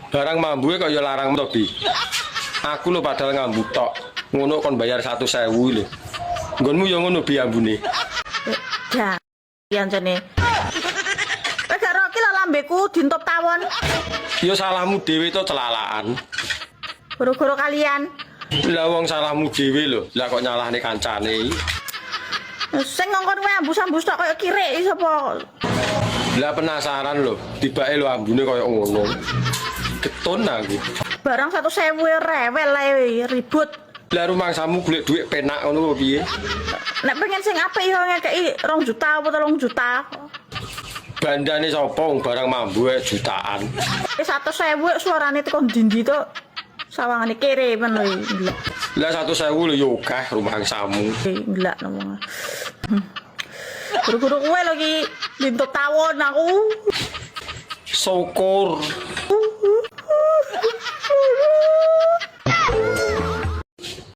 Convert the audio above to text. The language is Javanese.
Barang mambu kaya larang to, Bi. Aku lho padahal ngambut tok. Ngono kon bayar 100.000 lho. Nggonmu ya ngono Bi ambune. Jan jane. Wis gak roki lho lambeku dintop tawon. Ya salahmu dhewe to celalaan. Goro-goro kalian. Lah wong salahmu dhewe lho. Lah kok nyalahne kancane. Sing ngongkon kowe ambus-ambus tok kaya kirik sapa? Lah penasaran lho, tibake lho ambune kaya ngono. Getun aku. Barang 100.000 rewel ae ribut. Lah rumangsamu golek dhuwit penak ngono piye? Nek pengen sing apik yo ngekeki 2 juta apa 3 juta. Bandane sapa wong barang mambu jutaan. 100.000 suarane teko ndi-ndi to. Sawangane kere men lho. Lah 100.000 lho yo akeh rumangsamu. Ngelak ngomong. Guru-guru kowe lho iki dintop tawon aku. Syukur.